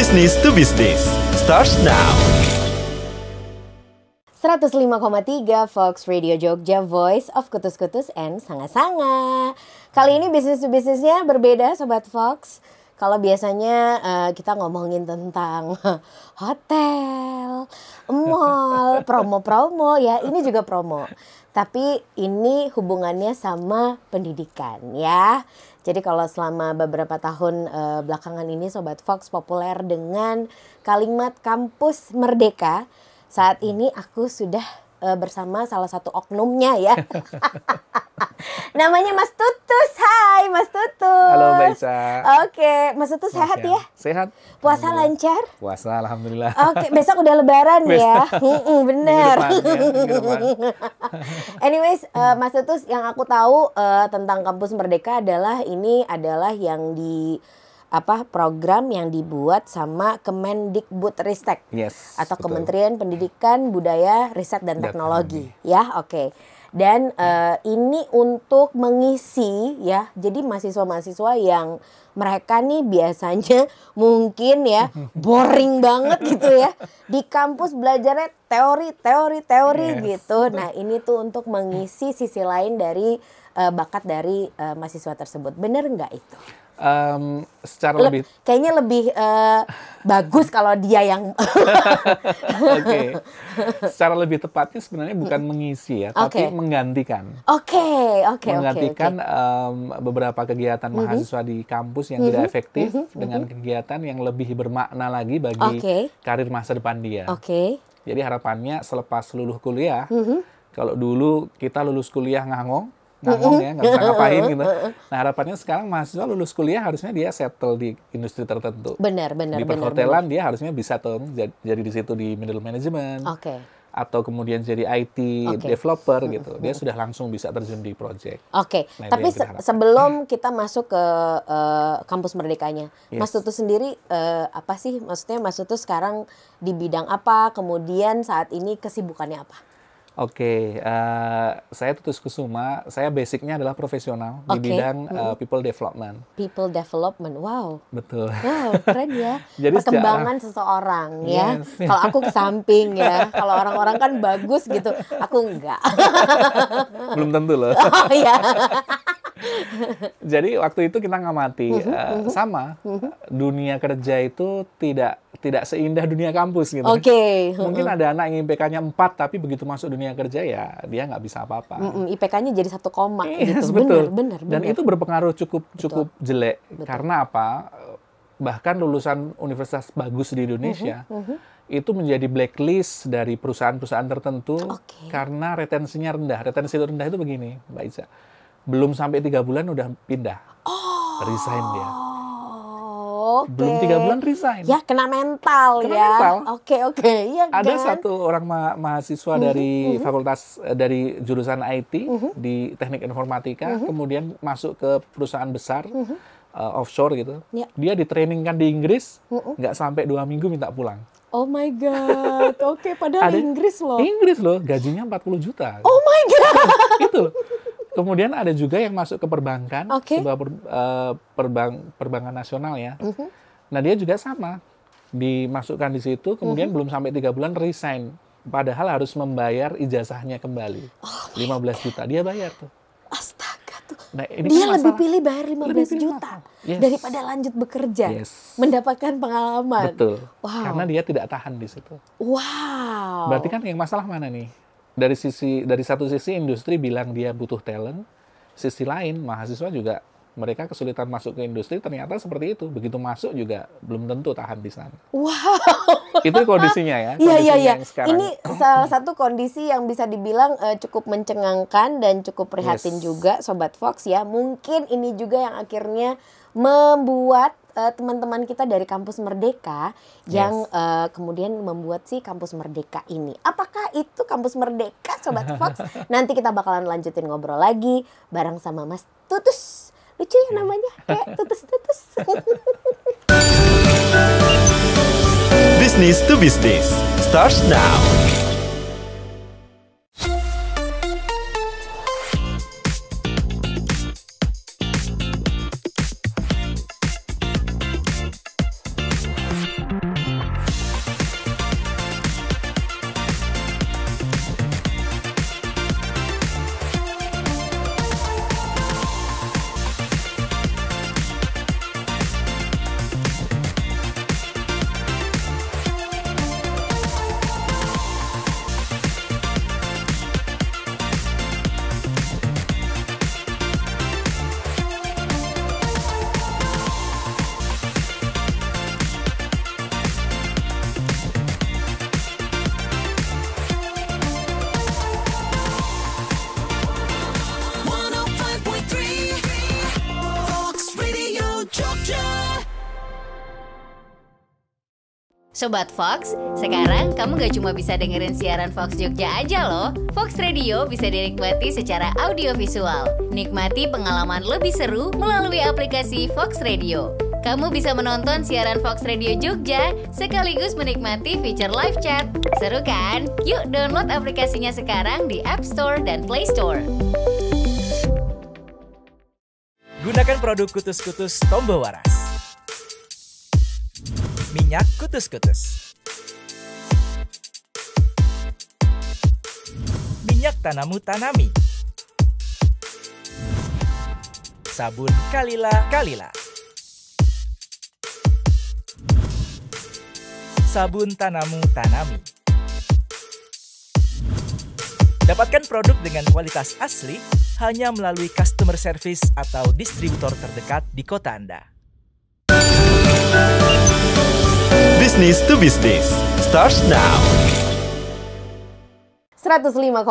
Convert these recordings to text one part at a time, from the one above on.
Business to Business starts now. 105,3 Fox Radio Jogja, Voice of Kutus-Kutus and Sanga-Sanga. Kali ini Business to Business-nya berbeda Sobat Fox. Kalau biasanya kita ngomongin tentang hotel, mall, promo-promo ya, ini juga promo. Tapi ini hubungannya sama pendidikan ya. Jadi kalau selama beberapa tahun belakangan ini Sobat Fox populer dengan kalimat kampus merdeka, saat ini aku sudah bersama salah satu oknumnya ya. Namanya Mas Tutus. Hai Mas Tutus. Halo Mbak Isa. Oke, Mas Tutus sehat ya? Sehat. Puasa lancar? Puasa alhamdulillah. Oke, besok udah lebaran ya. Bener. Minggu depan. Anyways, Mas Tutus, yang aku tahu tentang Kampus Merdeka adalah ini adalah yang di program yang dibuat sama Kemendikbudristek, atau betul. Kementerian Pendidikan, Budaya, Riset dan Teknologi. Ya, oke. Dan ini untuk mengisi ya, jadi mahasiswa-mahasiswa yang mereka nih biasanya mungkin ya boring banget gitu ya. Di kampus belajarnya teori gitu. Nah ini tuh untuk mengisi sisi lain dari bakat dari mahasiswa tersebut. Bener nggak itu? Lebih kayaknya lebih bagus kalau dia yang Oke. Secara lebih tepatnya sebenarnya bukan mengisi ya, tapi menggantikan. Menggantikan beberapa kegiatan mahasiswa di kampus yang tidak efektif dengan kegiatan yang lebih bermakna lagi bagi karir masa depan dia. Jadi harapannya selepas lulus kuliah, kalau dulu kita lulus kuliah ngangong ya, nggak bisa ngapain gitu. Nah harapannya sekarang mahasiswa lulus kuliah harusnya dia settle di industri tertentu. Benar. Di perhotelan dia harusnya bisa tuh jadi di situ di middle management. Atau kemudian jadi IT developer gitu. Dia sudah langsung bisa terjun di project. Nah, tapi sebelum kita masuk ke kampus merdekanya, Mas Tutus sendiri apa sih? Maksudnya Mas Tutus sekarang di bidang apa? Kemudian saat ini kesibukannya apa? Saya Tutus Kusuma. Saya basicnya adalah profesional di bidang people development. People development, wow. Betul. Wow, keren ya. Jadi perkembangan seseorang ya. Kalau aku ke samping ya. Kalau orang-orang kan bagus gitu, aku enggak. Belum tentu loh. Oh iya. Jadi waktu itu kita ngamati sama dunia kerja itu tidak seindah dunia kampus gitu. Mungkin ada anak yang IPK-nya 4 tapi begitu masuk dunia kerja ya dia nggak bisa apa-apa. IPK-nya jadi 1 koma gitu. Benar. Dan itu berpengaruh cukup jelek. Karena apa? Bahkan lulusan universitas bagus di Indonesia itu menjadi blacklist dari perusahaan-perusahaan tertentu karena retensinya rendah. Retensi rendah itu begini, Mbak Iza. Belum sampai 3 bulan udah pindah. Resign dia. Belum 3 bulan resign. Ya kena mental. Oke. Ya, ada satu orang mahasiswa dari fakultas dari jurusan IT di teknik informatika, kemudian masuk ke perusahaan besar offshore gitu. Dia ditrainingkan di Inggris, nggak sampai 2 minggu minta pulang. Oh my God. Padahal Inggris loh. Gajinya 40 juta. Oh my God. Itu loh. Kemudian ada juga yang masuk ke perbankan, sebuah perbankan nasional ya. Nah dia juga sama, dimasukkan di situ, kemudian belum sampai 3 bulan resign. Padahal harus membayar ijazahnya kembali, 15 juta. Dia bayar tuh. Astaga tuh. Nah, ini dia kan lebih pilih bayar 15 juta daripada lanjut bekerja, mendapatkan pengalaman. Betul. Wow. Karena dia tidak tahan di situ. Wow. Berarti kan yang masalah mana nih? Dari satu sisi industri bilang dia butuh talent, sisi lain mahasiswa juga mereka kesulitan masuk ke industri, ternyata seperti itu. Begitu masuk juga belum tentu tahan di sana. Wow. Itu kondisinya ya. Iya. Ini salah satu kondisi yang bisa dibilang cukup mencengangkan dan cukup prihatin juga Sobat Fox ya. Mungkin ini juga yang akhirnya membuat teman-teman kita dari Kampus Merdeka yang kemudian membuat si Kampus Merdeka ini. Apakah itu Kampus Merdeka Sobat Fox? Nanti kita bakalan lanjutin ngobrol lagi bareng sama Mas Tutus. Lucu ya namanya, kayak Tutus-Tutus. Business to Business starts now. Sobat Fox, sekarang kamu gak cuma bisa dengerin siaran Fox Jogja aja loh. Fox Radio bisa dinikmati secara audiovisual. Nikmati pengalaman lebih seru melalui aplikasi Fox Radio. Kamu bisa menonton siaran Fox Radio Jogja sekaligus menikmati fitur live chat. Seru kan? Yuk download aplikasinya sekarang di App Store dan Play Store. Gunakan produk Kutus-Kutus Tombo Waras. Minyak Kutus-Kutus. Minyak Tanamu Tanami. Sabun Kalila Kalila. Sabun Tanamu Tanami. Dapatkan produk dengan kualitas asli hanya melalui customer service atau distributor terdekat di kota Anda. Business to Business starts now. 105,3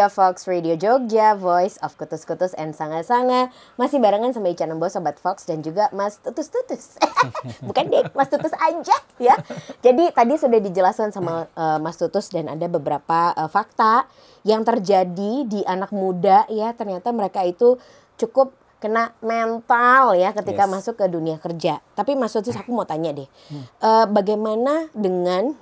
Fox Radio Jogja, Voice of Kutus-Kutus and Sanga-Sanga. Masih barengan sama Ica Nembo, Sobat Fox, dan juga Mas Tutus-Tutus. Bukan deh, Mas Tutus aja ya. Jadi tadi sudah dijelaskan sama Mas Tutus dan ada beberapa fakta yang terjadi di anak muda ya. Ternyata mereka itu cukup kena mental ya ketika masuk ke dunia kerja. Tapi Mas Tutus, aku mau tanya deh, bagaimana dengan,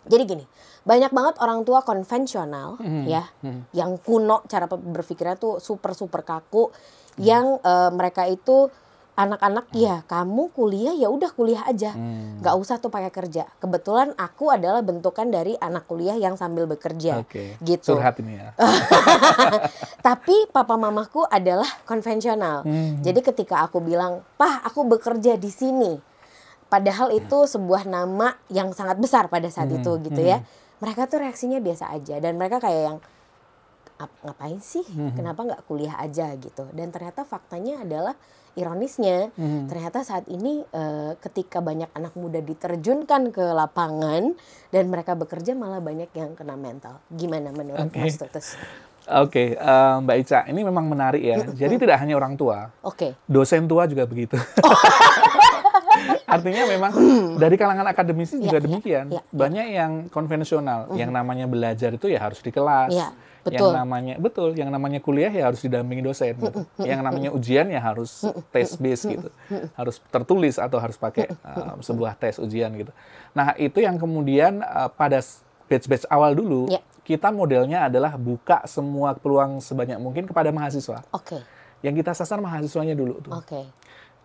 jadi gini, banyak banget orang tua konvensional ya, yang kuno cara berpikirnya tuh super kaku, yang mereka itu anak-anak ya kamu kuliah ya udah kuliah aja, nggak usah tuh pakai kerja. Kebetulan aku adalah bentukan dari anak kuliah yang sambil bekerja, gitu. Curhat ini ya. Tapi papa mamaku adalah konvensional. Jadi ketika aku bilang, "Pah, aku bekerja di sini," padahal itu sebuah nama yang sangat besar pada saat itu gitu ya. Mereka tuh reaksinya biasa aja dan mereka kayak yang ngapain sih? Kenapa nggak kuliah aja gitu? Dan ternyata faktanya adalah ironisnya, ternyata saat ini ketika banyak anak muda diterjunkan ke lapangan dan mereka bekerja malah banyak yang kena mental. Gimana menurut Mas Tutus? Oke, Mbak Ica, ini memang menarik ya. Jadi tidak hanya orang tua, dosen tua juga begitu. Artinya memang dari kalangan akademisi juga demikian. Banyak yang konvensional, yang namanya belajar itu ya harus di kelas. Yang namanya kuliah ya harus didampingi dosen. Gitu. Yang namanya ujian ya harus test based gitu. Harus tertulis atau harus pakai sebuah tes ujian gitu. Nah, itu yang kemudian pada batch-batch awal dulu, kita modelnya adalah buka semua peluang sebanyak mungkin kepada mahasiswa. Yang kita sasar mahasiswanya dulu tuh.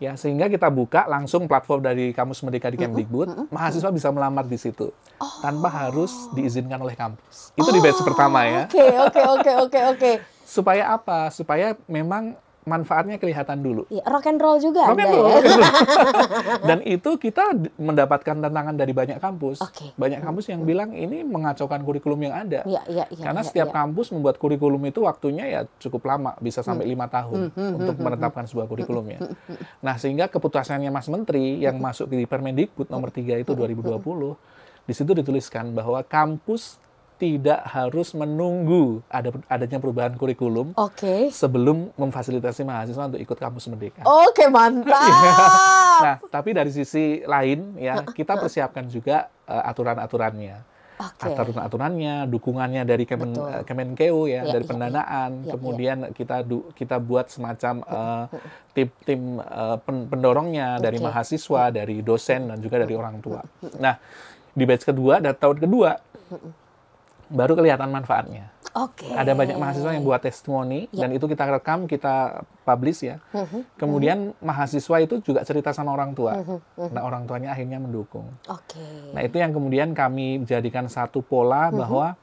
Ya, sehingga kita buka langsung platform dari Kamus Merdeka di Kemdikbud, mahasiswa bisa melamar di situ tanpa harus diizinkan oleh kampus. Itu di batch pertama ya. Oke. Supaya apa? Supaya memang manfaatnya kelihatan dulu. Ya, rock and roll juga rock ada and roll, ya. Dan itu kita mendapatkan tantangan dari banyak kampus. Banyak kampus yang bilang ini mengacaukan kurikulum yang ada. Karena setiap kampus membuat kurikulum itu waktunya ya cukup lama, bisa sampai 5 tahun untuk menetapkan sebuah kurikulumnya. Nah, sehingga keputusannya Mas Menteri yang masuk di Permendikbud nomor 3 itu 2020, di situ dituliskan bahwa kampus tidak harus menunggu adanya perubahan kurikulum sebelum memfasilitasi mahasiswa untuk ikut Kampus Merdeka. Mantap. Nah, tapi dari sisi lain ya kita persiapkan juga aturan-aturannya. Aturan-aturannya, dukungannya dari Kemenkeu ya, dari pendanaan. Kemudian kita buat semacam tim pendorongnya dari mahasiswa, dari dosen dan juga dari orang tua. Nah, di batch kedua dan tahun kedua baru kelihatan manfaatnya. Ada banyak mahasiswa yang buat testimoni dan itu kita rekam, kita publish ya. Kemudian mahasiswa itu juga cerita sama orang tua. Nah, orang tuanya akhirnya mendukung. Nah, itu yang kemudian kami jadikan satu pola bahwa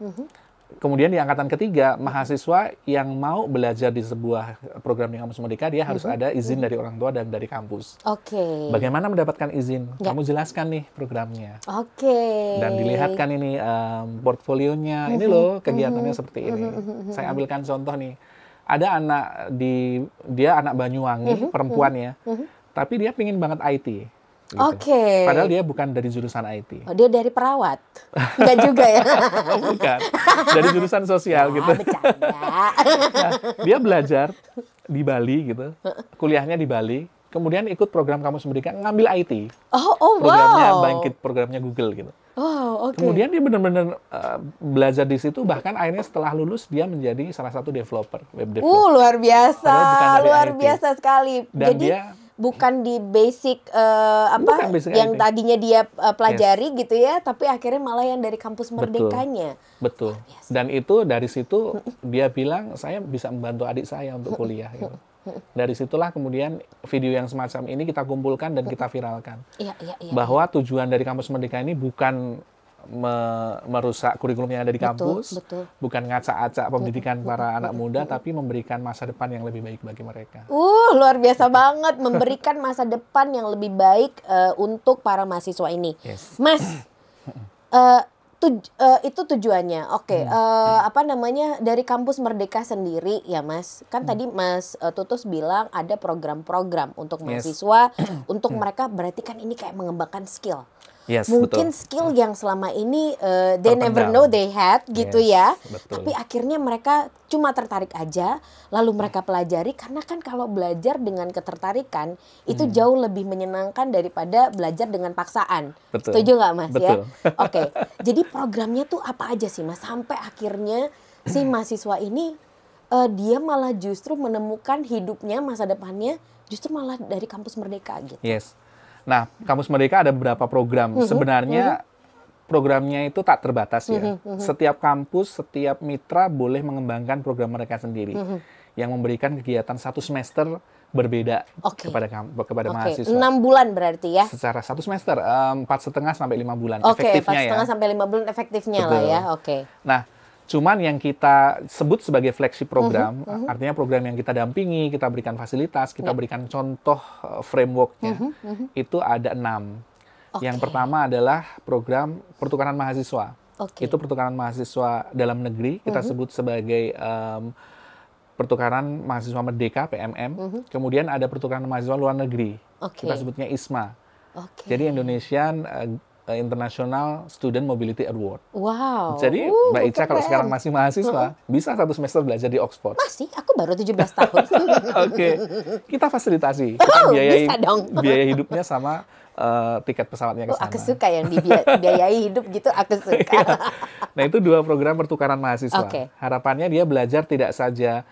kemudian di angkatan ketiga, mahasiswa yang mau belajar di sebuah program di Kampus Merdeka, dia harus ada izin dari orang tua dan dari kampus. Bagaimana mendapatkan izin? Kamu jelaskan nih programnya. Dan dilihatkan ini portfolionya, ini loh kegiatannya seperti ini. Saya ambilkan contoh nih. Ada dia anak Banyuwangi, perempuan ya, tapi dia pingin banget IT. Gitu. Padahal dia bukan dari jurusan IT. Dia dari perawat? Enggak juga ya? Bukan. Dari jurusan sosial gitu. Bercanda. Nah, dia belajar di Bali gitu. Kuliahnya di Bali. kemudian ikut program Kampus Merdeka, ngambil IT. Wow. Programnya Google gitu. Oh, oke. Kemudian dia benar-benar belajar di situ, bahkan akhirnya setelah lulus dia menjadi salah satu developer, web developer. Luar biasa, luar IT. biasa sekali. Dan jadi dia bukan di basic bukan basic yang IT. tadinya dia pelajari gitu ya, tapi akhirnya malah yang dari Kampus Merdekanya. Betul. Dan itu dari situ dia bilang saya bisa membantu adik saya untuk kuliah. Gitu. Dari situlah kemudian video yang semacam ini kita kumpulkan dan kita viralkan. Iya. Bahwa tujuan dari Kampus Merdeka ini bukan merusak kurikulum yang ada di kampus, bukan ngacak-acak pendidikan para anak muda, tapi memberikan masa depan yang lebih baik bagi mereka. Luar biasa banget, memberikan masa depan yang lebih baik untuk para mahasiswa ini. Yes. Mas, itu tujuannya. Oke. Dari Kampus Merdeka sendiri ya Mas, kan tadi Mas Tutus bilang ada program-program untuk mahasiswa, untuk mereka berarti kan ini kayak mengembangkan skill. Yes, mungkin betul. skill yang selama ini they never know they had gitu ya. Betul. Tapi akhirnya mereka cuma tertarik aja, lalu mereka pelajari, karena kan kalau belajar dengan ketertarikan itu jauh lebih menyenangkan daripada belajar dengan paksaan. Betul. Setuju nggak Mas? Betul. Ya? Oke. Jadi programnya tuh apa aja sih Mas? Sampai akhirnya si mahasiswa ini dia malah justru menemukan hidupnya, masa depannya justru malah dari Kampus Merdeka gitu. Yes. Nah, Kampus Merdeka ada beberapa program. Sebenarnya programnya itu tak terbatas ya. Setiap kampus, setiap mitra boleh mengembangkan program mereka sendiri. Yang memberikan kegiatan 1 semester berbeda kepada mahasiswa. 6 bulan berarti ya? Secara 1 semester, 4,5 sampai 5 bulan efektifnya 4,5 ya. sampai 5 bulan efektifnya. Betul. Lah ya. Oke. Nah, cuman yang kita sebut sebagai flagship program, artinya program yang kita dampingi, kita berikan fasilitas, kita berikan contoh frameworknya, itu ada 6. Yang pertama adalah program pertukaran mahasiswa. Itu pertukaran mahasiswa dalam negeri, kita sebut sebagai pertukaran mahasiswa Merdeka, PMM. Kemudian ada pertukaran mahasiswa luar negeri, kita sebutnya ISMA. Jadi Indonesian International Student Mobility Award. Wow. Jadi Mbak Ica kalau sekarang masih mahasiswa, bisa 1 semester belajar di Oxford. Masih? Aku baru 17 tahun. Oke. Kita fasilitasi. Kita bisa dong. biaya hidupnya sama tiket pesawatnya ke sana. Aku suka yang dibiayai hidup gitu, aku suka. Nah, itu 2 program pertukaran mahasiswa. Harapannya dia belajar tidak saja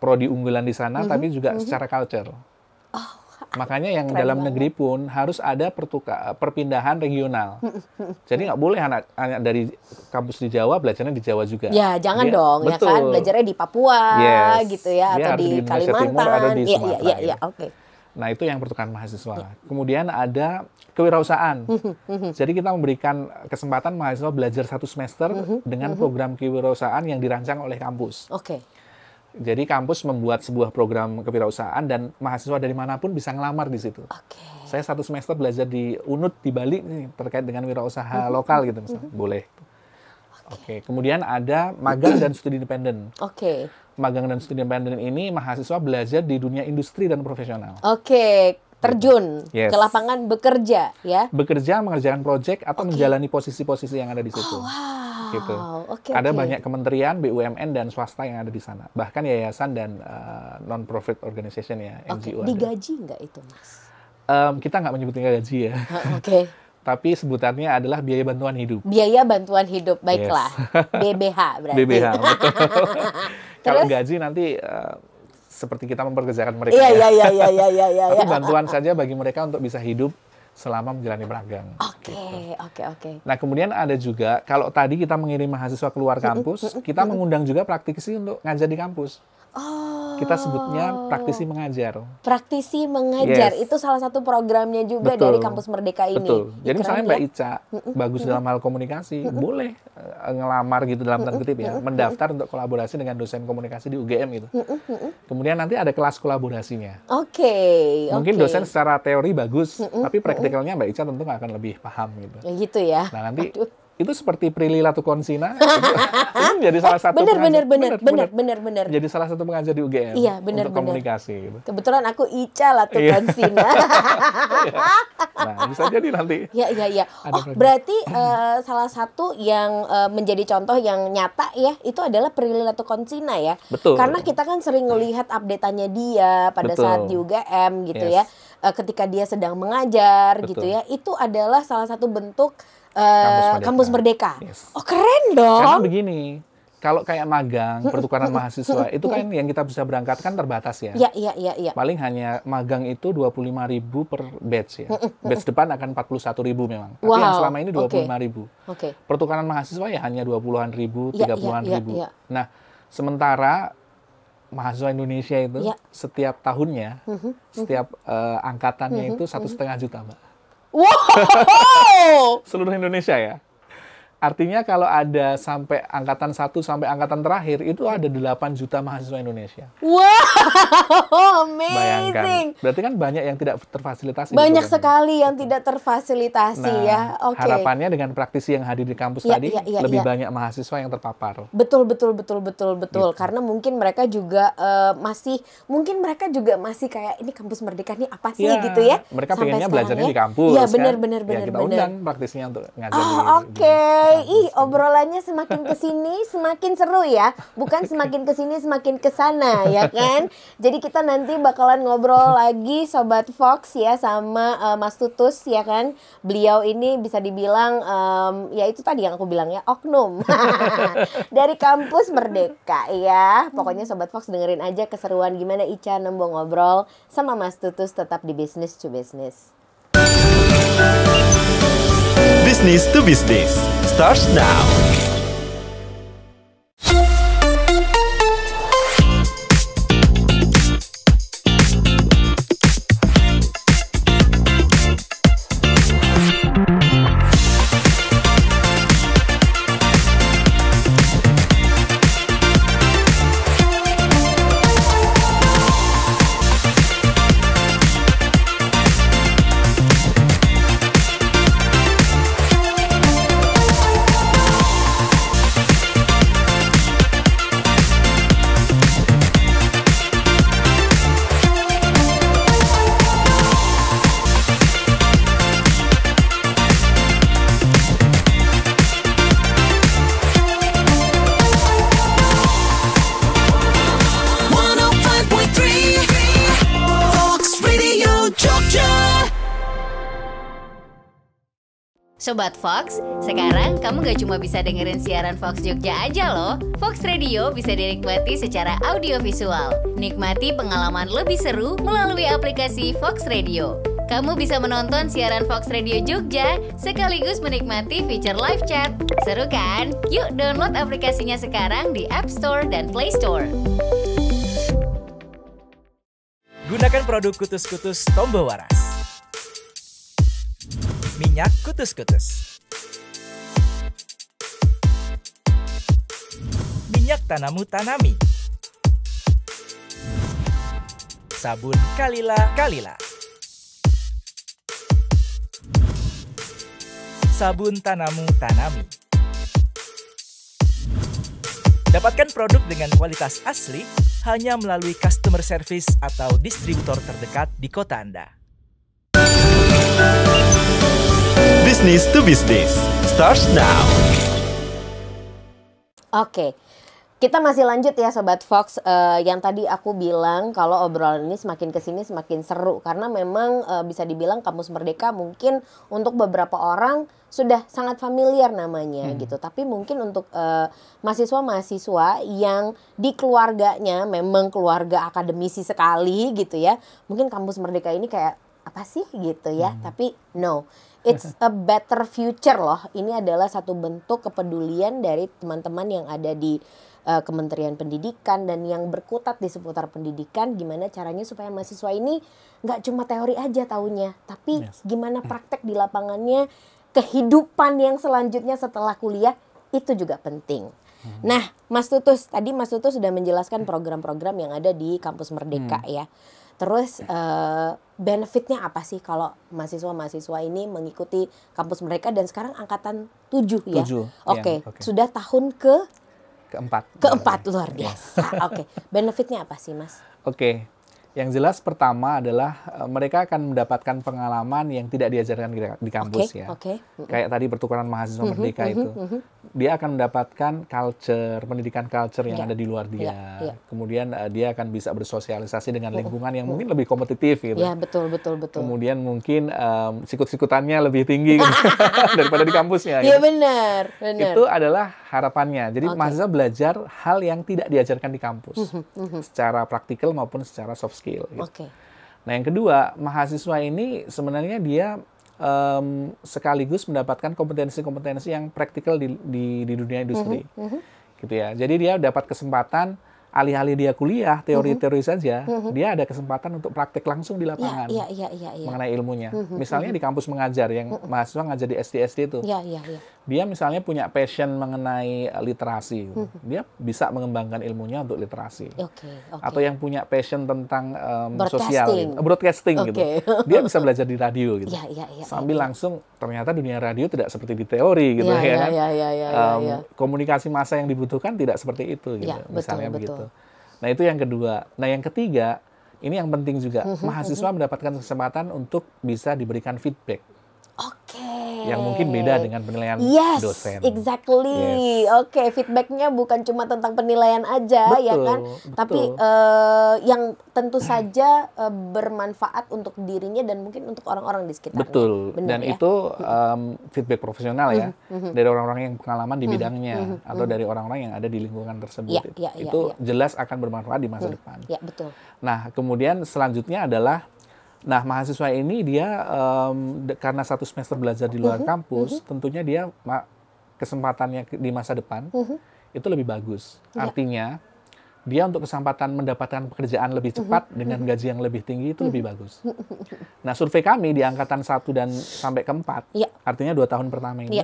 prodi unggulan di sana, tapi juga secara culture. Makanya yang dalam negeri pun harus ada perpindahan regional. Jadi nggak boleh anak dari kampus di Jawa belajarnya di Jawa juga. Ya jangan dong, ya kan belajarnya di Papua gitu ya, atau di Kalimantan. Timur, ada di Sumatera. Iya, oke. Nah, itu yang pertukaran mahasiswa. Kemudian ada kewirausahaan. Jadi kita memberikan kesempatan mahasiswa belajar 1 semester dengan program kewirausahaan yang dirancang oleh kampus. Jadi kampus membuat sebuah program kewirausahaan dan mahasiswa dari manapun bisa ngelamar di situ. Saya 1 semester belajar di UNUD di Bali nih, terkait dengan wirausaha lokal gitu misalnya. Boleh. Kemudian ada magang dan studi independen. Magang dan studi independen ini mahasiswa belajar di dunia industri dan profesional. Terjun ke lapangan bekerja ya. Bekerja, mengerjakan proyek atau menjalani posisi-posisi yang ada di situ. Gitu. Ada banyak kementerian, BUMN dan swasta yang ada di sana. Bahkan yayasan dan non-profit organization ya, NGO. Digaji nggak itu, Mas? Kita nggak menyebutnya gaji ya. Tapi sebutannya adalah biaya bantuan hidup. Biaya bantuan hidup, baiklah. BBH berarti. BBH, betul. Kalau gaji nanti seperti kita memperkerjakan mereka. Iya. Tapi bantuan saja bagi mereka untuk bisa hidup selama menjalani magang. Oke. Nah, kemudian ada juga, kalau tadi kita mengirim mahasiswa keluar kampus, kita mengundang juga praktisi untuk ngajar di kampus. Kita sebutnya praktisi mengajar. Praktisi mengajar, itu salah satu programnya juga dari Kampus Merdeka ini. Betul. Jadi misalnya Mbak Ica, bagus dalam hal komunikasi, boleh ngelamar gitu dalam tanda kutip ya, mendaftar untuk kolaborasi dengan dosen komunikasi di UGM gitu. Kemudian nanti ada kelas kolaborasinya. Mungkin dosen secara teori bagus, tapi praktikalnya Mbak Ica tentu nggak akan lebih paham gitu. Gitu ya. Nah, nanti itu seperti Prilly Latukonsina. Itu menjadi salah satu benar. Jadi salah satu pengajar di UGM untuk komunikasi. Gitu. Kebetulan aku Ica Latukonsina. Nah, bisa jadi nanti. Iya. Berarti salah satu yang menjadi contoh yang nyata ya, itu adalah Prilly Latukonsina ya. Betul. Karena kita kan sering melihat update-annya dia pada saat di UGM gitu ya. Ketika dia sedang mengajar gitu ya. Itu adalah salah satu bentuk Kampus Merdeka. Yes. Oh, keren dong. Karena begini, kalau kayak magang, pertukaran mahasiswa, itu kan yang kita bisa berangkat kan terbatas ya. Iya. Paling hanya magang itu 25.000 per batch ya. Batch depan akan 41.000 memang. Tapi yang selama ini 25.000. Pertukaran mahasiswa ya hanya 20-an ribu, 30-an ribu. Nah, sementara mahasiswa Indonesia itu setiap tahunnya, setiap angkatannya itu 1,5 juta, Mbak. Wow! Seluruh Indonesia ya. Artinya kalau ada sampai angkatan 1 sampai angkatan terakhir itu ada 8 juta mahasiswa Indonesia. Wow, amazing. Bayangkan. Berarti kan banyak yang tidak terfasilitasi. Banyak sekali yang tidak terfasilitasi ya. Harapannya dengan praktisi yang hadir di kampus tadi lebih banyak mahasiswa yang terpapar. Betul. Gitu. Karena mungkin mereka juga mungkin mereka juga masih kayak ini kampus Merdeka nih apa sih gitu ya. Mereka pengennya belajarnya di kampus. Iya, benar. Kita undang praktisinya untuk ngajar. Oke. Obrolannya semakin kesini semakin seru ya, bukan semakin kesini semakin kesana ya kan. Jadi kita nanti bakalan ngobrol lagi Sobat Fox ya sama Mas Tutus ya kan. Beliau ini bisa dibilang ya itu tadi yang aku bilang ya, oknum dari kampus Merdeka ya. Pokoknya Sobat Fox dengerin aja keseruan gimana Ica Nembo ngobrol sama Mas Tutus, tetap di Business to Business. Business to Business starts now. Sobat Fox, sekarang kamu gak cuma bisa dengerin siaran Fox Jogja aja loh. Fox Radio bisa dinikmati secara audiovisual. Nikmati pengalaman lebih seru melalui aplikasi Fox Radio. Kamu bisa menonton siaran Fox Radio Jogja sekaligus menikmati fitur live chat. Seru kan? Yuk download aplikasinya sekarang di App Store dan Play Store. Gunakan produk Kutus-Kutus Tombo Waras. Minyak Kutus-Kutus. Minyak Tanamu Tanami. Sabun Kalila. Sabun Tanamu Tanami. Dapatkan produk dengan kualitas asli hanya melalui customer service atau distributor terdekat di kota Anda. Business to Business starts now. Oke. Kita masih lanjut ya Sobat Fox, yang tadi aku bilang kalau obrolan ini semakin kesini semakin seru. Karena memang bisa dibilang Kampus Merdeka mungkin untuk beberapa orang sudah sangat familiar namanya gitu. Tapi mungkin untuk mahasiswa-mahasiswa yang di keluarganya memang keluarga akademisi sekali gitu ya. Mungkin Kampus Merdeka ini kayak apa sih gitu ya. Tapi no, it's a better future loh. Ini adalah satu bentuk kepedulian dari teman-teman yang ada di Kementerian Pendidikan dan yang berkutat di seputar pendidikan, gimana caranya supaya mahasiswa ini nggak cuma teori aja taunya, tapi gimana praktek di lapangannya, kehidupan yang selanjutnya setelah kuliah itu juga penting. Nah, Mas Tutus, tadi Mas Tutus sudah menjelaskan program-program yang ada di Kampus Merdeka ya. Terus benefitnya apa sih kalau mahasiswa-mahasiswa ini mengikuti kampus mereka dan sekarang angkatan 7 ya? 7. Oke. Sudah tahun keempat luar biasa. Oke. Benefitnya apa sih, Mas? Oke. Yang jelas pertama adalah mereka akan mendapatkan pengalaman yang tidak diajarkan di kampus ya. Kayak tadi pertukaran mahasiswa merdeka itu. Dia akan mendapatkan pendidikan culture yang ada di luar dia. Kemudian dia akan bisa bersosialisasi dengan lingkungan yang mungkin lebih kompetitif gitu. Ya, betul. Kemudian mungkin sikut-sikutannya lebih tinggi gitu, daripada di kampusnya. Iya, gitu. benar. Itu adalah harapannya. Jadi mahasiswa belajar hal yang tidak diajarkan di kampus. Secara praktikal maupun secara soft skill. Gitu. Nah, yang kedua, mahasiswa ini sebenarnya dia sekaligus mendapatkan kompetensi-kompetensi yang praktikal di dunia industri. Gitu ya. Jadi dia dapat kesempatan alih-alih dia kuliah teori-teori saja, dia ada kesempatan untuk praktek langsung di lapangan mengenai ilmunya. Misalnya di kampus mengajar yang mahasiswa ngajar di SD itu, dia misalnya punya passion mengenai literasi, dia bisa mengembangkan ilmunya untuk literasi. Atau yang punya passion tentang sosial, broadcasting gitu, dia bisa belajar di radio gitu, sambil langsung ternyata dunia radio tidak seperti di teori gitu kan. Komunikasi massa yang dibutuhkan tidak seperti itu gitu, misalnya begitu. Nah, itu yang kedua. Nah, yang ketiga, ini yang penting juga. Mahasiswa mendapatkan kesempatan untuk bisa diberikan feedback. Yang mungkin beda dengan penilaian dosen. Exactly. Feedbacknya bukan cuma tentang penilaian aja, ya kan? Tapi yang tentu saja bermanfaat untuk dirinya dan mungkin untuk orang-orang di sekitarnya. Betul. Benar, dan itu feedback profesional ya, dari orang-orang yang pengalaman di bidangnya atau dari orang-orang yang ada di lingkungan tersebut. Itu jelas akan bermanfaat di masa depan. Ya, betul. Nah, kemudian selanjutnya adalah mahasiswa ini dia karena 1 semester belajar di luar kampus, tentunya dia kesempatannya di masa depan itu lebih bagus. Artinya dia untuk kesempatan mendapatkan pekerjaan lebih cepat dengan gaji yang lebih tinggi itu lebih bagus. Nah, survei kami di angkatan 1 dan sampai ke 4, artinya 2 tahun pertama ini,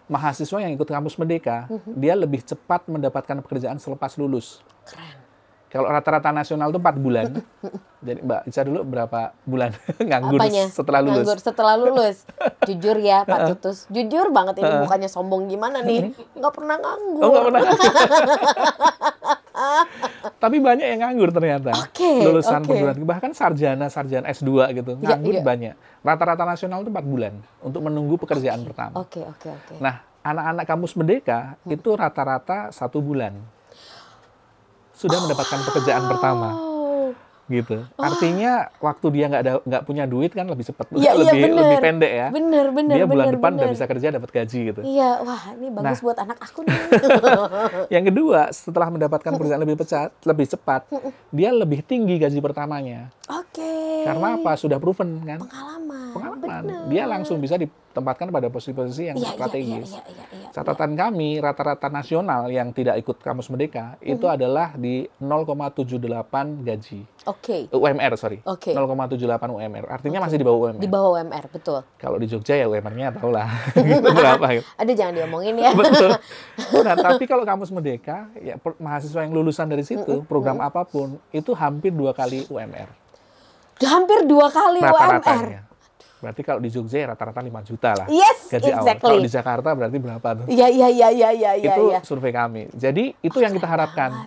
mahasiswa yang ikut kampus Merdeka, dia lebih cepat mendapatkan pekerjaan selepas lulus. Keren. Kalau rata-rata nasional itu 4 bulan. Jadi Mbak Ica dulu berapa bulan nganggur setelah lulus? Nganggur setelah lulus. Jujur ya Pak Tutus. Jujur banget ini, bukannya sombong gimana nih. Nggak pernah nganggur. Nggak pernah. Tapi banyak yang nganggur ternyata. Lulusan perguruan tinggi. Bahkan sarjana S2 gitu. Nganggur banyak. Rata-rata nasional itu 4 bulan. Untuk menunggu pekerjaan pertama. Nah, anak-anak kampus Merdeka itu rata-rata 1 bulan. Sudah mendapatkan pekerjaan pertama, gitu. Artinya waktu dia nggak punya duit kan lebih cepat, lebih pendek ya. Dia bulan depan udah bisa kerja, dapat gaji gitu. Iya, wah ini bagus buat anak aku nih. Yang kedua, setelah mendapatkan pekerjaan lebih cepat, dia lebih tinggi gaji pertamanya. Karena apa? Sudah proven kan? Pengalaman. Dia langsung bisa ditempatkan pada posisi-posisi yang strategis. Catatan kami, rata-rata nasional yang tidak ikut kampus Merdeka itu adalah di 0,78 gaji. UMR, sorry. 0,78 UMR. Artinya masih di bawah UMR. Di bawah UMR, betul. Kalau di Jogja ya UMR-nya tau lah. Berapa gitu. Ada, jangan diomongin ya. Betul. Nah, tapi kalau kampus Merdeka, ya mahasiswa yang lulusan dari situ, program apapun, itu hampir 2 kali UMR. Hampir 2 kali UMR. Berarti kalau di Jogja rata-rata 5 juta lah gaji awal. Kalau di Jakarta berarti berapa tuh? Iya. Itu survei kami. Jadi itu yang kita harapkan.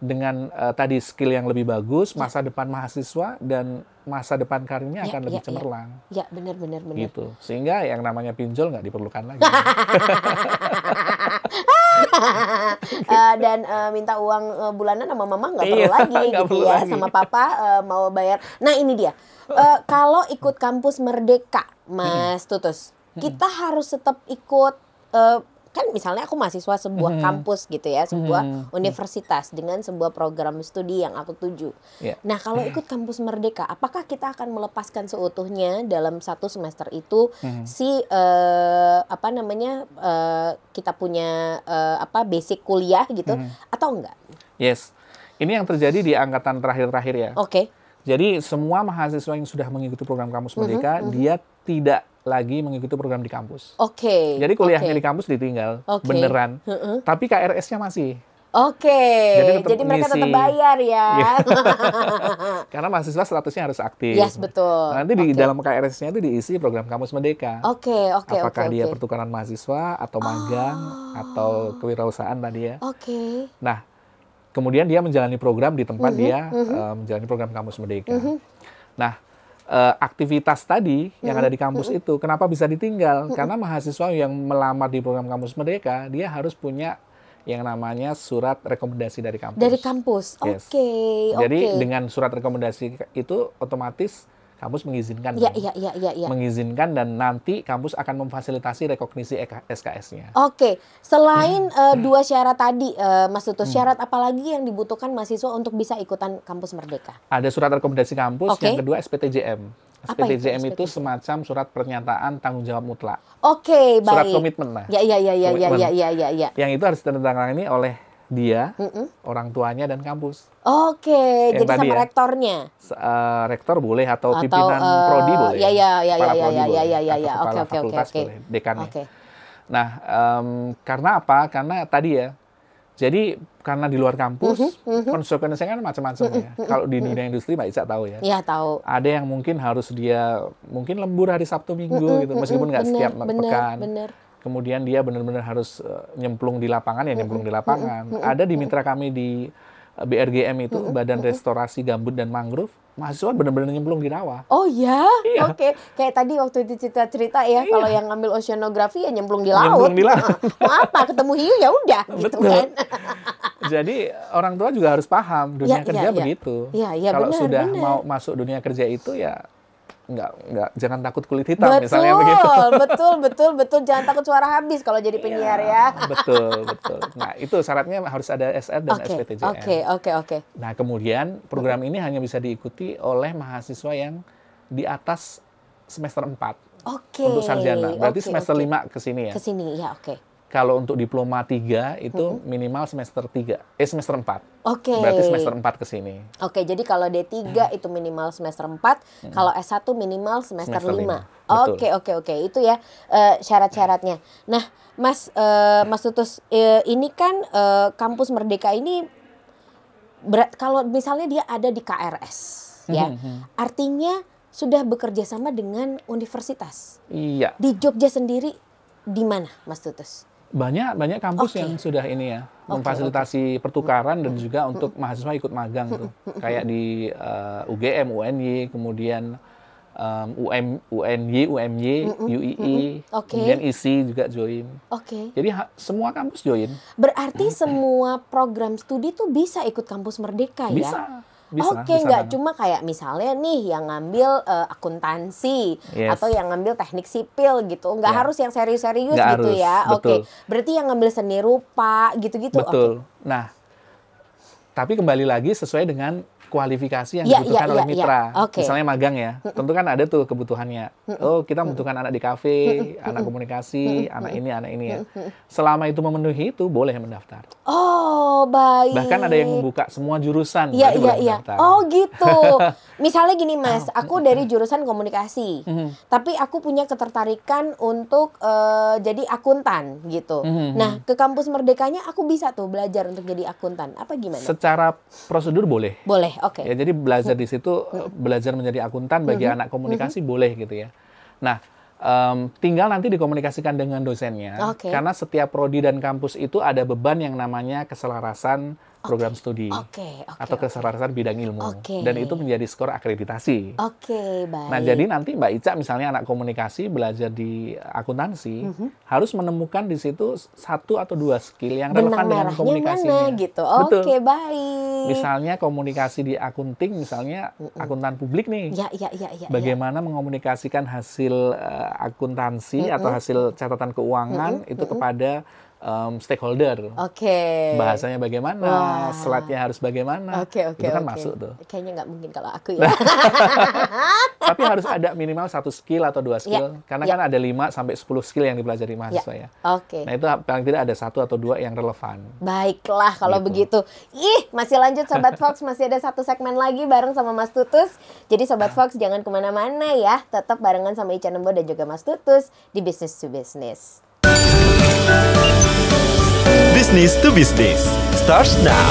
Dengan tadi skill yang lebih bagus, masa depan mahasiswa dan masa depan karirnya akan lebih cemerlang. Ya, benar. Gitu. Sehingga yang namanya pinjol nggak diperlukan lagi. Dan minta uang bulanan sama mama nggak perlu lagi gitu ya. Sama papa mau bayar. Nah, ini dia. Kalau ikut kampus Merdeka, Mas Tutus, kita harus tetap ikut, kan misalnya aku mahasiswa sebuah kampus gitu ya, sebuah universitas dengan sebuah program studi yang aku tuju. Nah, kalau ikut kampus Merdeka, apakah kita akan melepaskan seutuhnya dalam 1 semester itu kita punya basic kuliah gitu atau enggak? Yes. Ini yang terjadi di angkatan terakhir-terakhir ya. Jadi semua mahasiswa yang sudah mengikuti program kampus Merdeka, dia tidak lagi mengikuti program di kampus. Jadi kuliahnya di kampus ditinggal, beneran. Tapi KRS-nya masih. Oke, jadi mereka tetap bayar ya. Karena mahasiswa statusnya harus aktif. Yes, betul. Nanti di dalam KRS-nya itu diisi program Kampus Merdeka. Oke. Apakah dia pertukaran mahasiswa atau magang atau kewirausahaan tadi ya. Oke. Nah, kemudian dia menjalani program di tempat dia menjalani program Kampus Merdeka. Nah, aktivitas tadi yang ada di kampus itu kenapa bisa ditinggal? Karena mahasiswa yang melamar di program Kampus Merdeka, dia harus punya yang namanya surat rekomendasi dari kampus. Dari kampus, yes. Oke. Jadi dengan surat rekomendasi itu otomatis kampus mengizinkan. Iya. Mengizinkan dan nanti kampus akan memfasilitasi rekognisi SKS-nya. Oke. Selain dua syarat tadi, Mas Tutus, syarat apa lagi yang dibutuhkan mahasiswa untuk bisa ikutan Kampus Merdeka? Ada surat rekomendasi kampus, Oke. yang kedua SPTJM. Apa SPTJM itu itu semacam surat pernyataan tanggung jawab mutlak. Oke, baik. Surat komitmen lah. Iya. Yang itu harus ditandatangani oleh dia, orang tuanya dan kampus. Oke, Yang jadi tadi sama ya, rektornya. Rektor boleh atau pimpinan prodi boleh. Iya. Kepala fakultas boleh, dekannya. Oke. Nah, karena apa? Karena tadi ya. Jadi karena di luar kampus konsekuensinya kan macam-macam ya. Kalau di dunia industri Mbak Ica tahu ya. Iya, tahu. Ada yang mungkin harus dia mungkin lembur hari Sabtu Minggu gitu, meskipun nggak setiap pekan. Bener. Kemudian dia benar-benar harus nyemplung di lapangan ya, nyemplung di lapangan. Ada di mitra kami di BRGM itu, Badan Restorasi Gambut dan Mangrove, mahasiswa benar-benar nyemplung di rawa. Oh ya? Iya. Oke. Kayak tadi waktu itu cerita ya, kalau yang ngambil oceanografi ya nyemplung di laut. Nyemplung di laut. Mau apa? Ketemu hiu ya udah gitu kan. Jadi orang tua juga harus paham dunia kerja begitu. Iya, kalau benar, sudah benar. mau masuk dunia kerja itu ya nggak jangan takut kulit hitam misalnya begitu. Betul. Jangan takut suara habis kalau jadi penyiar ya. Betul. Nah, itu syaratnya harus ada SR dan SPTJM. Oke. Nah, kemudian program ini hanya bisa diikuti oleh mahasiswa yang di atas semester 4. Oke. Untuk sarjana. Berarti semester 5 ke sini ya. Ke sini ya, oke. Kalau untuk diploma 3 itu minimal semester semester 4. Oke. Berarti semester 4 ke sini. Oke, jadi kalau D3 itu minimal semester 4, kalau S1 minimal semester 5. Oke. Itu ya syarat-syaratnya. Nah, Mas Tutus, ini kan Kampus Merdeka ini kalau misalnya dia ada di KRS ya. Artinya sudah bekerja sama dengan universitas. Iya. Di Jogja sendiri di mana, Mas Tutus? Banyak kampus yang sudah ini ya, memfasilitasi pertukaran dan juga untuk mahasiswa ikut magang tuh. Kayak di UGM, UNY, kemudian UNY, UII, kemudian ISI juga join. Jadi semua kampus join. Berarti semua program studi tuh bisa ikut Kampus Merdeka ya? Bisa. Nggak cuma kayak misalnya nih yang ngambil akuntansi atau yang ngambil teknik sipil gitu, nggak harus yang serius-serius gitu ya. Oke, berarti yang ngambil seni rupa gitu-gitu. Betul. Nah, tapi kembali lagi sesuai dengan kualifikasi yang dibutuhkan oleh mitra. Misalnya magang ya, tentu kan ada tuh kebutuhannya. Oh, kita membutuhkan anak di kafe, anak komunikasi, anak ini ya. Selama itu memenuhi itu, boleh mendaftar. Oh, baik. Bahkan ada yang membuka semua jurusan. Iya. Oh, gitu. Misalnya gini, Mas, aku dari jurusan komunikasi, tapi aku punya ketertarikan untuk jadi akuntan gitu. Nah, ke Kampus Merdekanya aku bisa tuh belajar untuk jadi akuntan. Apa gimana? Secara prosedur boleh. Boleh. Oke. Ya, jadi belajar di situ, belajar menjadi akuntan bagi anak komunikasi boleh gitu ya. Nah, tinggal nanti dikomunikasikan dengan dosennya, karena setiap prodi dan kampus itu ada beban yang namanya keselarasan program studi atau keselarasan bidang ilmu, dan itu menjadi skor akreditasi. Baik. Nah, jadi nanti Mbak Ica misalnya anak komunikasi belajar di akuntansi harus menemukan di situ 1 atau 2 skill yang relevan dengan komunikasinya. Mana, gitu. Baik. Misalnya komunikasi di akunting, misalnya akuntan publik nih. Bagaimana mengomunikasikan hasil akuntansi atau hasil catatan keuangan itu kepada stakeholder. Bahasanya bagaimana, slide-nya harus bagaimana. Itu kan masuk tuh. Kayaknya nggak mungkin kalau aku ya. Tapi harus ada minimal 1 skill atau 2 skill. Karena kan ada 5 sampai 10 skill yang dipelajari mahasiswa ya. Nah, itu paling tidak ada 1 atau 2 yang relevan. Baiklah kalau begitu. Masih lanjut Sobat Fox, masih ada 1 segmen lagi bareng sama Mas Tutus. Jadi Sobat Fox jangan kemana-mana ya. Tetap barengan sama Ica Nembo dan juga Mas Tutus di Business to Business. Business to Business starts now.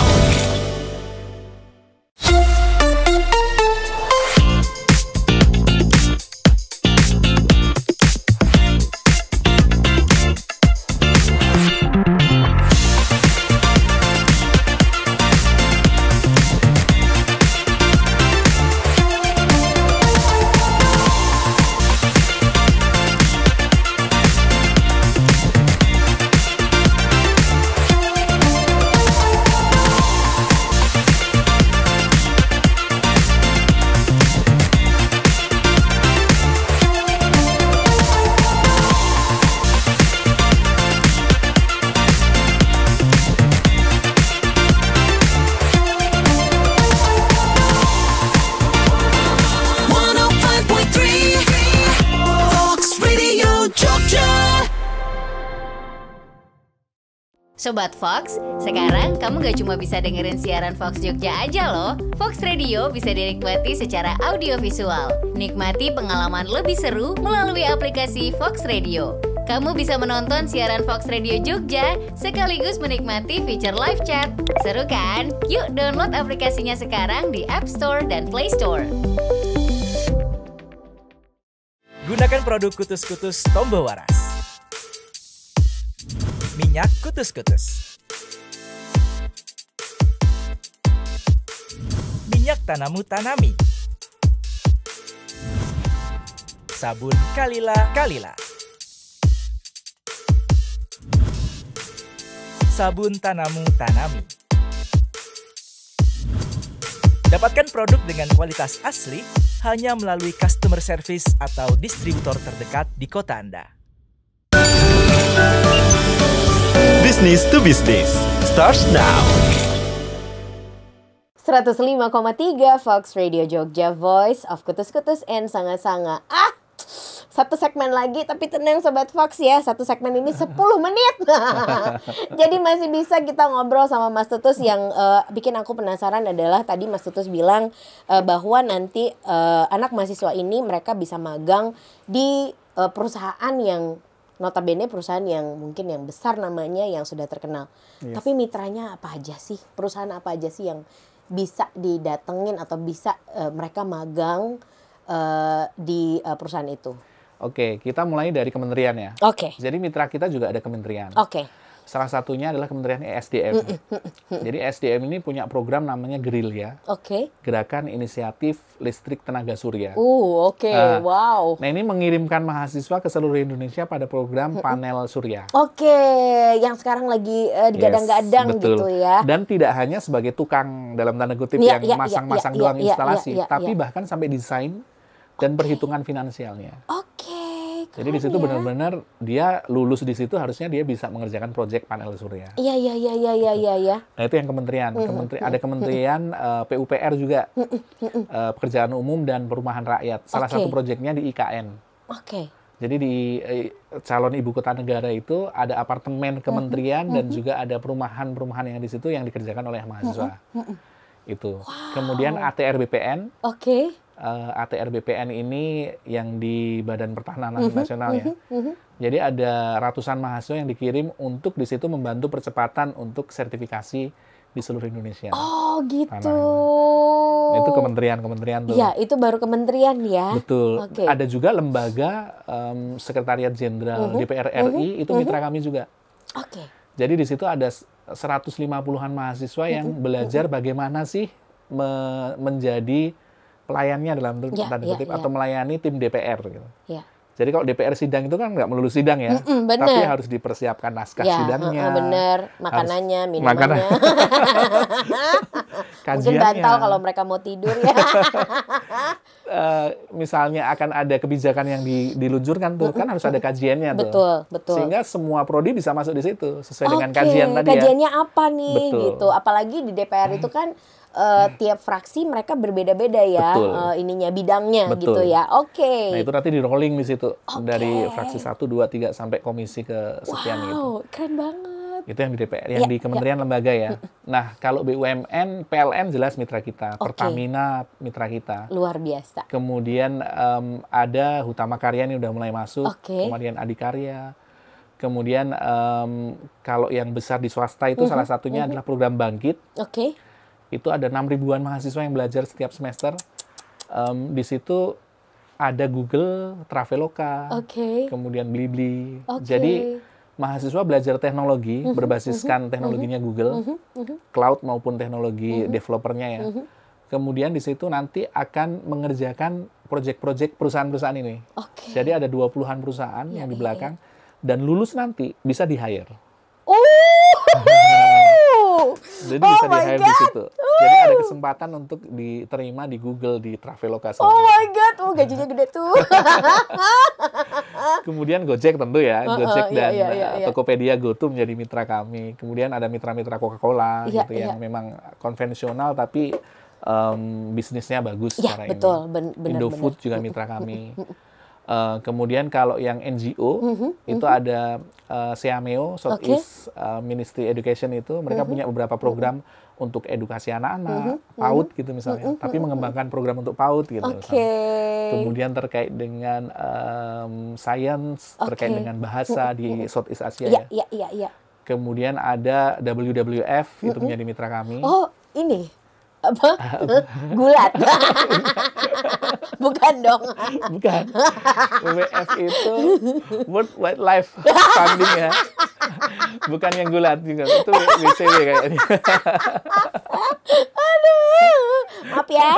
Sobat Fox, sekarang kamu gak cuma bisa dengerin siaran Fox Jogja aja loh. Fox Radio bisa dinikmati secara audiovisual. Nikmati pengalaman lebih seru melalui aplikasi Fox Radio. Kamu bisa menonton siaran Fox Radio Jogja sekaligus menikmati fitur live chat. Seru kan? Yuk download aplikasinya sekarang di App Store dan Play Store. Gunakan produk Kutus-Kutus Tombo Waras. Minyak Kutus-Kutus. Minyak Tanamu Tanami. Sabun Kalila. Sabun Tanamu Tanami. Dapatkan produk dengan kualitas asli hanya melalui customer service atau distributor terdekat di kota Anda. Business to Business starts now. 105,3 Fox Radio Jogja, Voice of Kutus-Kutus and Sanga-Sanga. Satu segmen lagi, tapi tenang Sobat Fox ya, satu segmen ini 10 menit. Jadi masih bisa kita ngobrol sama Mas Tutus. Yang bikin aku penasaran adalah tadi Mas Tutus bilang bahwa nanti anak mahasiswa ini mereka bisa magang di perusahaan yang notabene perusahaan yang mungkin yang besar namanya, yang sudah terkenal. Yes. Tapi mitranya apa aja sih? Perusahaan apa aja sih yang bisa didatengin atau bisa mereka magang di perusahaan itu? Oke, kita mulai dari kementerian ya. Oke. Jadi mitra kita juga ada kementerian. Oke. Salah satunya adalah Kementerian ESDM. Jadi SDM ini punya program namanya GRIL ya. Oke. Gerakan Inisiatif Listrik Tenaga Surya. Oke. Wow. Nah, ini mengirimkan mahasiswa ke seluruh Indonesia pada program panel surya. Oke, yang sekarang lagi digadang-gadang gitu ya. Dan tidak hanya sebagai tukang dalam tanda kutip yang masang-masang doang instalasi, tapi bahkan sampai desain dan perhitungan finansialnya. Oke. Jadi di situ benar-benar dia lulus di situ, harusnya dia bisa mengerjakan proyek panel surya. Iya. Nah, itu yang kementerian. Ada kementerian PUPR juga, Pekerjaan Umum dan Perumahan Rakyat. Salah satu proyeknya di IKN. Oke. Jadi di calon ibu kota negara itu ada apartemen kementerian dan juga ada perumahan-perumahan yang di situ yang dikerjakan oleh mahasiswa. Itu. Wow. Kemudian ATR BPN. Oke. ATR BPN ini yang di Badan Pertahanan Nasional ya. Jadi ada ratusan mahasiswa yang dikirim untuk di situ membantu percepatan untuk sertifikasi di seluruh Indonesia. Oh gitu. Nah, itu kementerian-kementerian tuh. Ya, itu baru kementerian ya. Betul. Okay. Ada juga lembaga Sekretariat Jenderal DPR RI, itu mitra kami juga. Oke. Jadi di situ ada 150-an mahasiswa yang belajar bagaimana sih menjadi pelayannya dalam tanda kutip atau melayani tim DPR gitu. Ya. Jadi kalau DPR sidang itu kan nggak melulu sidang ya, tapi harus dipersiapkan naskah sidangnya. Bener, makanannya, minumannya. Mungkin bantal kalau mereka mau tidur ya. Misalnya akan ada kebijakan yang diluncurkan tuh, kan harus ada kajiannya tuh. Betul. Sehingga semua prodi bisa masuk di situ sesuai dengan kajian tadi ya. Kajiannya apa nih gitu. Apalagi di DPR itu kan tiap fraksi mereka berbeda-beda ya, ininya bidangnya gitu ya. Oke. Nah, itu nanti di rolling di situ dari fraksi 1, 2, 3 sampai komisi ke sekian gitu. Wow, keren banget. Itu yang di DPR, yang di kementerian lembaga ya. Nah, kalau BUMN, PLN jelas mitra kita, Pertamina mitra kita. Luar biasa. Kemudian ada Hutama Karya ini udah mulai masuk, kemudian Adikarya. Kemudian kalau yang besar di swasta itu salah satunya adalah program Bangkit. Oke. Itu ada 6 ribuan mahasiswa yang belajar setiap semester. Di situ ada Google, Traveloka, kemudian Blibli. Jadi mahasiswa belajar teknologi berbasiskan teknologinya Google, cloud maupun teknologi developernya ya. Kemudian di situ nanti akan mengerjakan proyek-proyek perusahaan-perusahaan ini. Jadi ada 20-an perusahaan yang di belakang dan lulus nanti bisa di-hire. Jadi bisa di-hire di situ. Jadi ada kesempatan untuk diterima di Google, di Traveloka. Oh my God, gajinya gede tuh. Kemudian Gojek tentu ya, Gojek dan Tokopedia, GoTo menjadi mitra kami. Kemudian ada mitra-mitra Coca-Cola gitu yang memang konvensional tapi bisnisnya bagus secara ini. Indofood juga mitra kami. Kemudian kalau yang NGO itu ada Seameo, Southeast Ministry Education itu mereka punya beberapa program untuk edukasi anak-anak, PAUD gitu misalnya, tapi mengembangkan program untuk PAUD gitu. Kemudian terkait dengan science, terkait dengan bahasa di Southeast Asia ya. Kemudian ada WWF itu menjadi mitra kami. Oh, ini apa? Gulat. Bukan dong. Bukan. WWF itu World Wildlife Funding ya. Bukan yang gulat juga. Itu WCW kayaknya. Aduh. Maaf ya.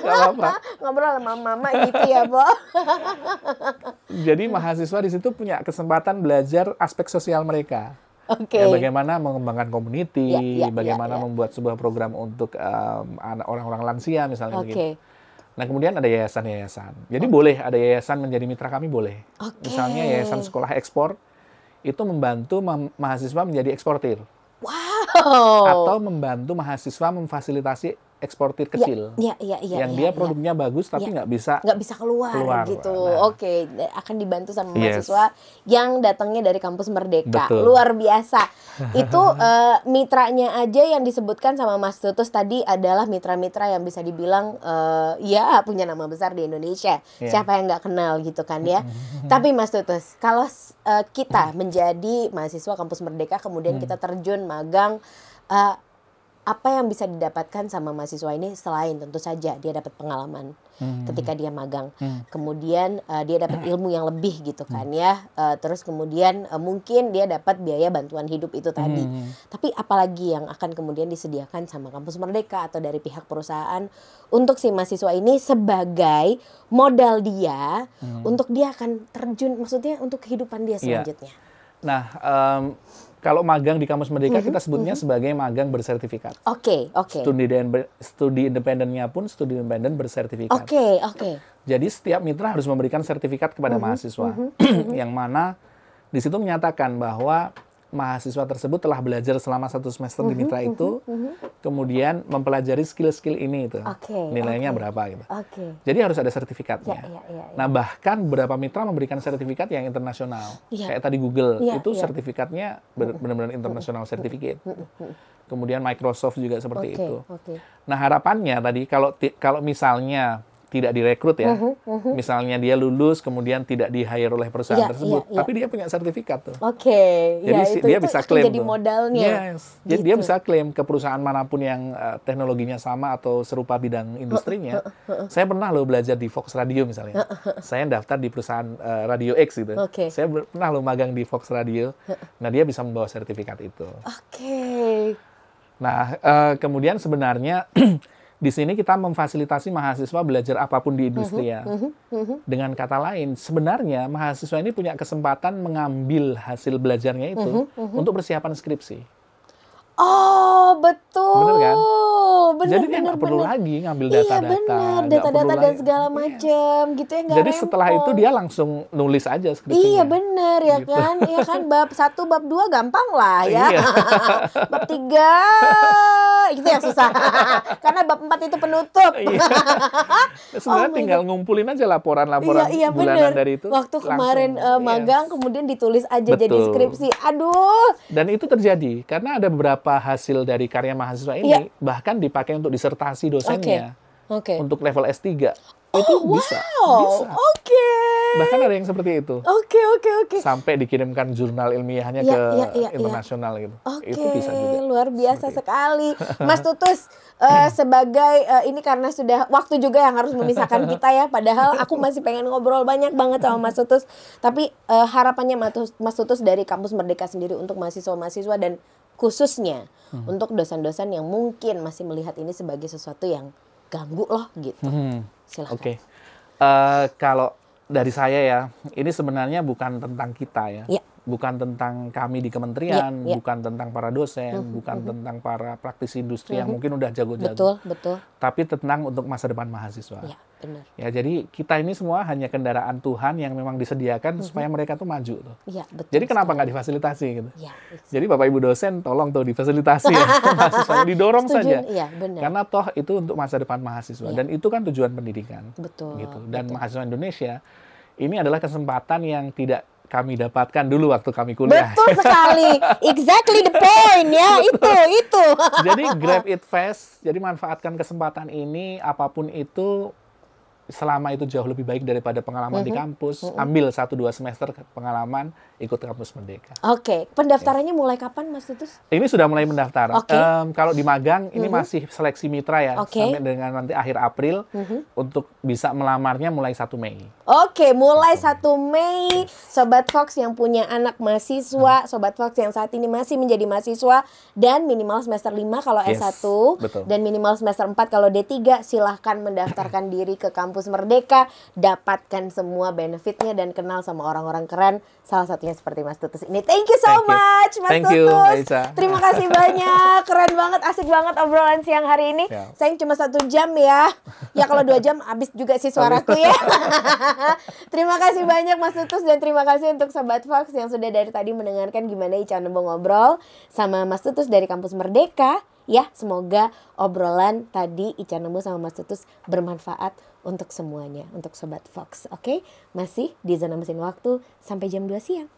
Gak apa-apa. Ngobrol sama mama gitu ya, Bo. Jadi mahasiswa di situ punya kesempatan belajar aspek sosial mereka. Ya, bagaimana mengembangkan community, bagaimana membuat sebuah program untuk orang-orang lansia misalnya begitu. Nah kemudian ada yayasan-yayasan. Jadi boleh ada yayasan menjadi mitra kami boleh. Misalnya yayasan sekolah ekspor itu membantu mahasiswa menjadi eksportir. Atau membantu mahasiswa memfasilitasi eksportir kecil. Yang dia produknya bagus tapi nggak bisa keluar gitu. Nah, akan dibantu sama mahasiswa yang datangnya dari kampus Merdeka. Luar biasa. Itu mitranya aja yang disebutkan sama Mas Tutus tadi adalah mitra-mitra yang bisa dibilang punya nama besar di Indonesia. Siapa yang nggak kenal gitu kan ya. Tapi Mas Tutus, kalau kita menjadi mahasiswa kampus Merdeka kemudian kita terjun magang, apa yang bisa didapatkan sama mahasiswa ini selain tentu saja dia dapat pengalaman ketika dia magang, kemudian dia dapat ilmu yang lebih gitu kan ya, terus kemudian mungkin dia dapat biaya bantuan hidup itu tadi. Tapi apalagi yang akan kemudian disediakan sama kampus Merdeka atau dari pihak perusahaan untuk si mahasiswa ini sebagai modal dia untuk dia akan terjun, maksudnya untuk kehidupan dia selanjutnya. Nah, kalau magang di kampus Merdeka kita sebutnya sebagai magang bersertifikat. Studi independennya pun studi independen bersertifikat. Jadi setiap mitra harus memberikan sertifikat kepada mahasiswa, yang mana di situ menyatakan bahwa mahasiswa tersebut telah belajar selama 1 semester di mitra itu, kemudian mempelajari skill-skill ini itu, nilainya berapa gitu. Jadi harus ada sertifikatnya. Nah bahkan beberapa mitra memberikan sertifikat yang internasional, kayak tadi Google itu sertifikatnya benar-benar international certificate. Kemudian Microsoft juga seperti itu. Nah harapannya tadi kalau misalnya tidak direkrut ya, misalnya dia lulus kemudian tidak di-hire oleh perusahaan tersebut, tapi dia punya sertifikat tuh. Jadi dia bisa klaim jadi modalnya. Jadi dia bisa klaim ke perusahaan manapun yang teknologinya sama atau serupa bidang industrinya. Saya pernah loh belajar di Fox Radio misalnya. Saya daftar di perusahaan Radio X gitu. Saya pernah loh magang di Fox Radio. Nah dia bisa membawa sertifikat itu. Nah kemudian sebenarnya di sini kita memfasilitasi mahasiswa belajar apapun di industri ya. Dengan kata lain, sebenarnya mahasiswa ini punya kesempatan mengambil hasil belajarnya itu untuk persiapan skripsi. Oh, betul. Bener kan? Jadi dia nggak perlu lagi ngambil data-data, dan segala macam gitu ya, nggak Jadi setelah itu dia langsung nulis aja skripsinya. Iya benar ya gitu. Ya kan bab 1, bab 2 gampang lah ya. Bab 3 itu yang susah. Karena bab 4 itu penutup. Sebenarnya tinggal ngumpulin aja laporan-laporan bulanan dari itu. Waktu kemarin magang kemudian ditulis aja jadi skripsi. Aduh. Dan itu terjadi karena ada beberapa hasil dari karya mahasiswa ini bahkan dipakai untuk disertasi dosennya untuk level S3. Itu bisa. Oke. Bahkan ada yang seperti itu. Oke. Sampai dikirimkan jurnal ilmiahnya ke internasional gitu. Itu bisa juga. Luar biasa sekali. Mas Tutus, sebagai ini karena sudah waktu juga yang harus memisahkan kita ya. Padahal aku masih pengen ngobrol banyak banget sama Mas Tutus. Tapi harapannya Mas Tutus dari Kampus Merdeka sendiri untuk mahasiswa-mahasiswa dan khususnya untuk dosen-dosen yang mungkin masih melihat ini sebagai sesuatu yang ganggu loh gitu. Silakan. Oke. Kalau dari saya ya, ini sebenarnya bukan tentang kita ya. Bukan tentang kami di kementerian, bukan tentang para dosen, bukan tentang para praktisi industri yang mungkin udah jago-jago. Betul. Tapi tentang untuk masa depan mahasiswa. Iya, benar. Ya, jadi kita ini semua hanya kendaraan Tuhan yang memang disediakan supaya mereka tuh maju tuh. Iya, betul. Jadi kenapa nggak difasilitasi gitu? Iya. Jadi Bapak Ibu dosen tolong tuh difasilitasi ya. Mahasiswanya didorong saja. Iya, benar. Karena toh itu untuk masa depan mahasiswa dan itu kan tujuan pendidikan. Betul. Gitu. Dan mahasiswa Indonesia ini adalah kesempatan yang tidak kami dapatkan dulu waktu kami kuliah. Betul sekali. Exactly the point ya. Itu. Jadi grab it fast. Jadi manfaatkan kesempatan ini apapun itu. Selama itu jauh lebih baik daripada pengalaman di kampus, ambil 1-2 semester pengalaman, ikut Kampus Merdeka. Oke. Pendaftarannya mulai kapan, Mas Tutus? Ini sudah mulai mendaftar. Kalau di magang, ini masih seleksi mitra ya, sampai dengan nanti akhir April, untuk bisa melamarnya mulai 1 Mei. Oke, mulai 1 Mei, Sobat Fox yang punya anak mahasiswa, Sobat Fox yang saat ini masih menjadi mahasiswa, dan minimal semester 5 kalau S1, betul. dan minimal semester 4 kalau D3, silahkan mendaftarkan diri ke Kampus Merdeka, dapatkan semua benefitnya dan kenal sama orang-orang keren, salah satunya seperti Mas Tutus ini. Thank you so much, Mas Tutus. Terima kasih banyak, keren banget, asik banget obrolan siang hari ini. Sayang cuma 1 jam ya. Ya kalau 2 jam habis juga sih suaraku ya. Terima kasih banyak Mas Tutus dan terima kasih untuk Sobat Fox yang sudah dari tadi mendengarkan gimana Ica Nembong ngobrol sama Mas Tutus dari Kampus Merdeka. Ya, semoga obrolan tadi Ica Nembong sama Mas Tutus bermanfaat untuk semuanya, untuk Sobat Fox. Oke, masih di Zona Mesin Waktu sampai jam 2 siang.